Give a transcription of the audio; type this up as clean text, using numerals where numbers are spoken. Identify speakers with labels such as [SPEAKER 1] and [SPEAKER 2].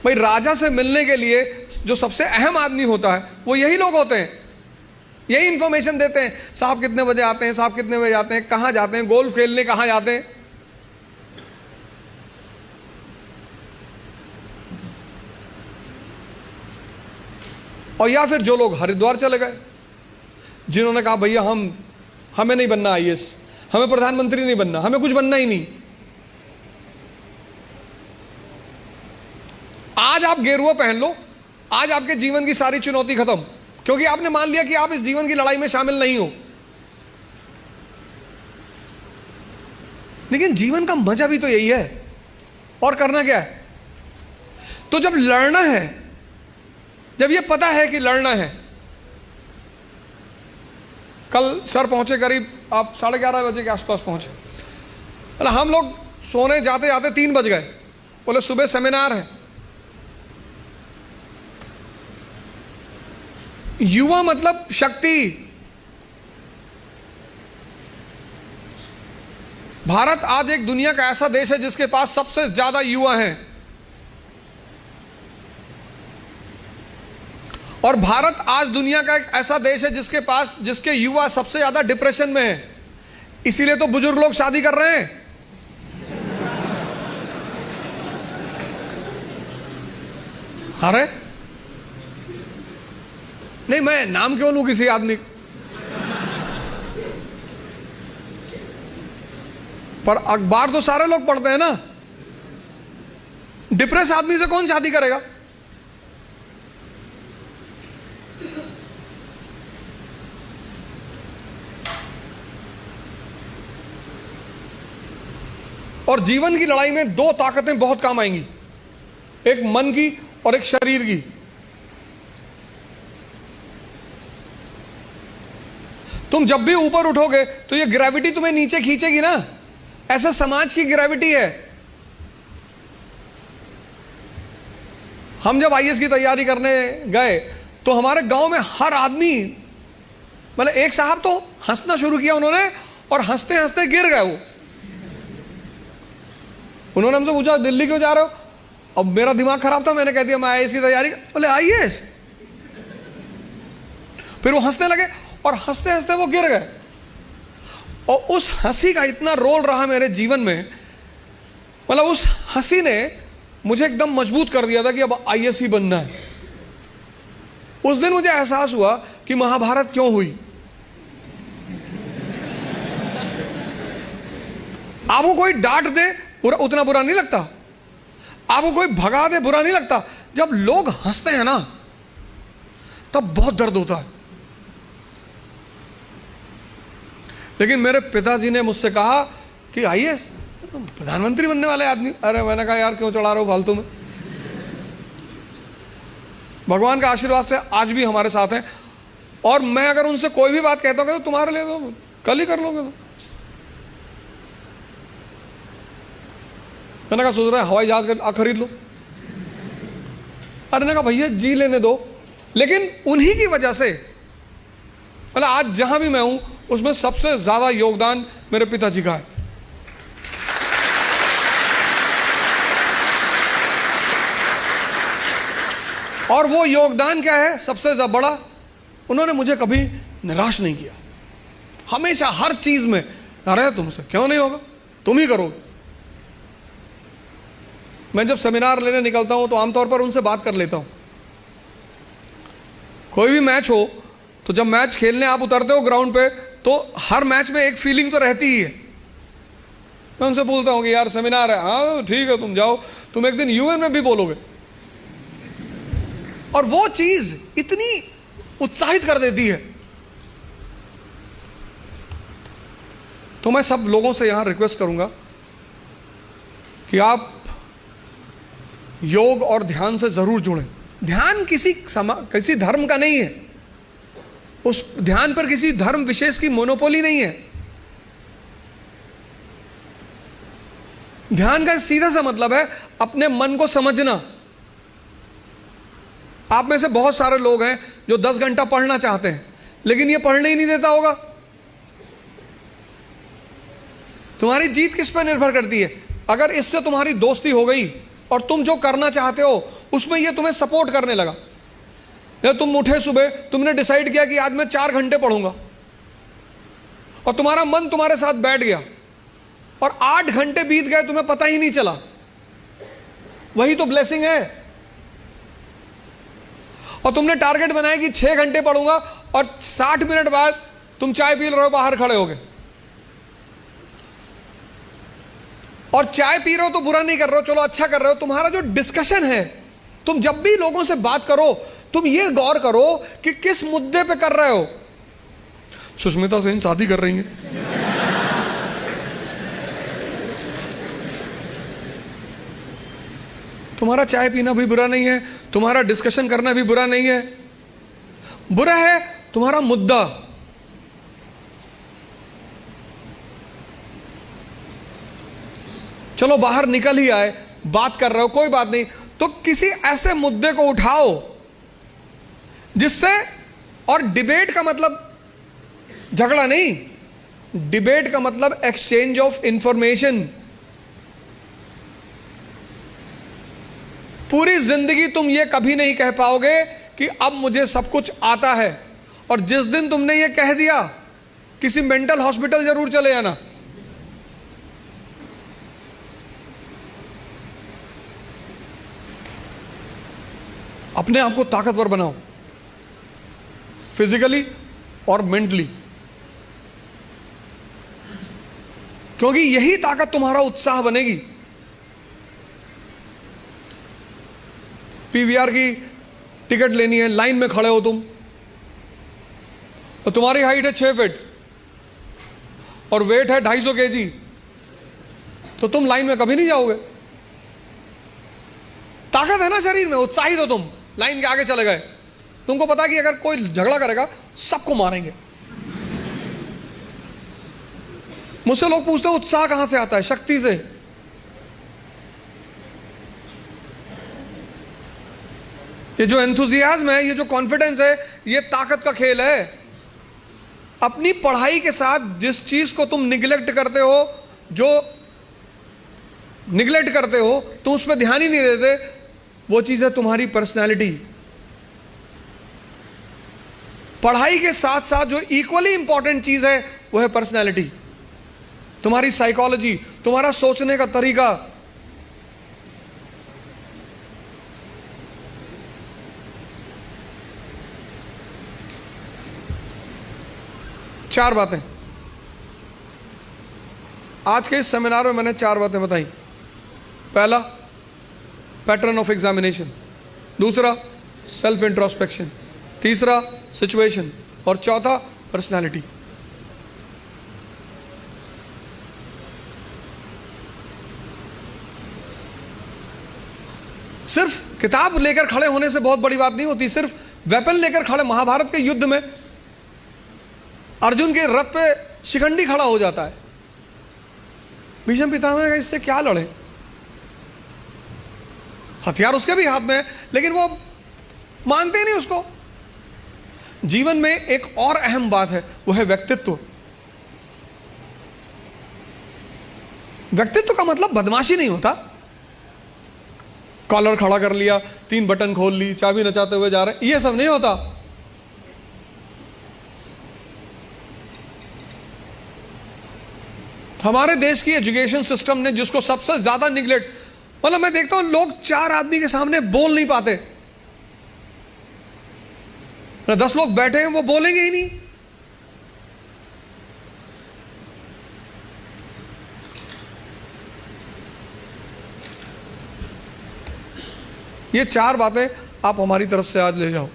[SPEAKER 1] भाई राजा से मिलने के लिए जो सबसे अहम आदमी होता है वो यही लोग होते हैं, यही इंफॉर्मेशन देते हैं। साहब कितने बजे आते हैं, साहब कितने बजे आते हैं, कहाँ जाते हैं, गोल्फ खेलने कहाँ जाते हैं। और या फिर जो लोग हरिद्वार चले गए, जिन्होंने कहा भैया हमें नहीं बनना आईएएस, हमें प्रधानमंत्री नहीं बनना, हमें कुछ बनना ही नहीं। आज आप गेरुआ पहन लो, आज आपके जीवन की सारी चुनौती खत्म, क्योंकि आपने मान लिया कि आप इस जीवन की लड़ाई में शामिल नहीं हो। लेकिन जीवन का मजा भी तो यही है, और करना क्या है। तो जब लड़ना है, जब ये पता है कि लड़ना है, कल सर पहुंचे करीब आप 11:30 बजे के आसपास पहुंचे, बोला हम लोग सोने जाते जाते 3 बज गए, बोले सुबह सेमिनार है। युवा मतलब शक्ति। भारत आज एक दुनिया का ऐसा देश है जिसके पास सबसे ज्यादा युवा हैं, और भारत आज दुनिया का एक ऐसा देश है जिसके युवा सबसे ज्यादा डिप्रेशन में है। इसीलिए तो बुजुर्ग लोग शादी कर रहे हैं। अरे नहीं, मैं नाम क्यों लूं किसी आदमी पर, अखबार तो सारे लोग पढ़ते हैं ना। डिप्रेस आदमी से कौन शादी करेगा। और जीवन की लड़ाई में 2 ताकतें बहुत काम आएंगी, एक मन की और एक शरीर की। तुम जब भी ऊपर उठोगे तो ये ग्रेविटी तुम्हें नीचे खींचेगी ना, ऐसा समाज की ग्रेविटी है। हम जब आईएएस की तैयारी करने गए तो हमारे गांव में हर आदमी, मतलब एक साहब तो हंसना शुरू किया उन्होंने, और हंसते हंसते गिर गए वो। उन्होंने हमसे पूछा दिल्ली क्यों जा रहे हो। अब मेरा दिमाग खराब था, मैंने कह दिया मैं आईएएस की तैयारी। बोले आईएएस। फिर वो हंसने लगे और हंसते हंसते वो गिर गए। और उस हंसी का इतना रोल रहा मेरे जीवन में, मतलब उस हंसी ने मुझे एकदम मजबूत कर दिया था कि अब आईएएस ही बनना है। उस दिन मुझे एहसास हुआ कि महाभारत क्यों हुई। आपको कोई डांट दे उतना बुरा नहीं लगता, आपको कोई भगा दे बुरा नहीं लगता, जब लोग हंसते हैं ना तब बहुत दर्द होता है। लेकिन मेरे पिताजी ने मुझसे कहा कि आईएएस प्रधानमंत्री बनने वाले आदमी। अरे मैंने कहा यार क्यों चढ़ा रहे हो फालतू में। भगवान का आशीर्वाद से आज भी हमारे साथ हैं, और मैं अगर उनसे कोई भी बात कहता हूँ तो तुम्हारे लिए तो कल ही कर लोगे। मैंने कहा सोच रहा है हवाई जहाज खरीद लो। अरे ने कहा भैया जी लेने दो। लेकिन उन्हीं की वजह से मतलब आज जहां भी मैं हूं उसमें सबसे ज्यादा योगदान मेरे पिताजी का है। और वो योगदान क्या है सबसे ज्यादा बड़ा, उन्होंने मुझे कभी निराश नहीं किया। हमेशा हर चीज में, अरे तुमसे क्यों नहीं होगा, तुम ही करोगे। मैं जब सेमिनार लेने निकलता हूं तो आमतौर पर उनसे बात कर लेता हूं। कोई भी मैच हो तो जब मैच खेलने आप उतरते हो ग्राउंड पे तो हर मैच में एक फीलिंग तो रहती ही है। मैं उनसे बोलता हूं कि यार सेमिनार है, हाँ ठीक है तुम जाओ, तुम एक दिन यूएन में भी बोलोगे। और वो चीज इतनी उत्साहित कर देती है। तो मैं सब लोगों से यहां रिक्वेस्ट करूंगा कि आप योग और ध्यान से जरूर जुड़ें। ध्यान किसी धर्म का नहीं है, उस ध्यान पर किसी धर्म विशेष की मोनोपोली नहीं है। ध्यान का सीधा सा मतलब है अपने मन को समझना। आप में से बहुत सारे लोग हैं जो 10 घंटा पढ़ना चाहते हैं लेकिन ये पढ़ने ही नहीं देता होगा। तुम्हारी जीत किस पर निर्भर करती है? अगर इससे तुम्हारी दोस्ती हो गई और तुम जो करना चाहते हो उसमें ये तुम्हें सपोर्ट करने लगा। या तुम उठे सुबह, तुमने डिसाइड किया कि आज मैं 4 घंटे पढ़ूंगा, और तुम्हारा मन तुम्हारे साथ बैठ गया और 8 घंटे बीत गए, तुम्हें पता ही नहीं चला। वही तो ब्लेसिंग है। और तुमने टारगेट बनाया कि 6 घंटे पढ़ूंगा, और 60 मिनट बाद तुम चाय पी रहे हो, बाहर खड़े हो गए। और चाय पी रहे हो तो बुरा नहीं कर रहे हो, चलो अच्छा कर रहे हो। तुम्हारा जो डिस्कशन है, तुम जब भी लोगों से बात करो, तुम ये गौर करो कि किस मुद्दे पे कर रहे हो। सुष्मिता सेन शादी कर रही है, तुम्हारा चाय पीना भी बुरा नहीं है, तुम्हारा डिस्कशन करना भी बुरा नहीं है। बुरा है तुम्हारा मुद्दा। चलो बाहर निकल ही आए, बात कर रहे हो, कोई बात नहीं, तो किसी ऐसे मुद्दे को उठाओ जिससे, और डिबेट का मतलब झगड़ा नहीं, डिबेट का मतलब एक्सचेंज ऑफ इंफॉर्मेशन। पूरी जिंदगी तुम ये कभी नहीं कह पाओगे कि अब मुझे सब कुछ आता है, और जिस दिन तुमने ये कह दिया, किसी मेंटल हॉस्पिटल जरूर चले जाना। अपने आप को ताकतवर बनाओ, फिजिकली और मेंटली, क्योंकि यही ताकत तुम्हारा उत्साह बनेगी। पीवीआर की टिकट लेनी है, लाइन में खड़े हो तुम, तो तुम्हारी हाइट है 6 फीट और वेट है 250 kg, तो तुम लाइन में कभी नहीं जाओगे। ताकत है ना शरीर में, उत्साहित हो तुम, लाइन के आगे चले गए। तुमको पता कि अगर कोई झगड़ा करेगा सबको मारेंगे। मुझसे लोग पूछते हैं उत्साह कहां से आता है? शक्ति से। ये जो एंथुजियाज्म है, ये जो कॉन्फिडेंस है, ये ताकत का खेल है। अपनी पढ़ाई के साथ जिस चीज को तुम निगलेक्ट करते हो, जो निगलेक्ट करते हो, तुम उस पर ध्यान ही नहीं देते, वो चीज है तुम्हारी पर्सनैलिटी। पढ़ाई के साथ साथ जो इक्वली इंपॉर्टेंट चीज है वो है पर्सनैलिटी, तुम्हारी साइकोलॉजी, तुम्हारा सोचने का तरीका। चार बातें आज के इस सेमिनार में मैंने 4 बातें बताई। पहला, पैटर्न ऑफ एग्जामिनेशन। दूसरा, सेल्फ इंट्रोस्पेक्शन। तीसरा, सिचुएशन। और चौथा, पर्सनालिटी। सिर्फ किताब लेकर खड़े होने से बहुत बड़ी बात नहीं होती। सिर्फ वेपन लेकर खड़े, महाभारत के युद्ध में अर्जुन के रथ पे शिखंडी खड़ा हो जाता है। भीष्म पितामह का इससे क्या लड़े? हथियार उसके भी हाथ में है, लेकिन वो मानते ही नहीं उसको। जीवन में एक और अहम बात है, वो है व्यक्तित्व। व्यक्तित्व का मतलब बदमाशी नहीं होता। कॉलर खड़ा कर लिया, 3 बटन खोल ली, चाबी नचाते हुए जा रहे, ये सब नहीं होता। हमारे देश की एजुकेशन सिस्टम ने जिसको सबसे ज्यादा निगलेक्ट, मतलब मैं देखता हूं लोग 4 आदमी के सामने बोल नहीं पाते। 10 लोग बैठे हैं, वो बोलेंगे ही नहीं। ये 4 बातें आप हमारी तरफ से आज ले जाओ।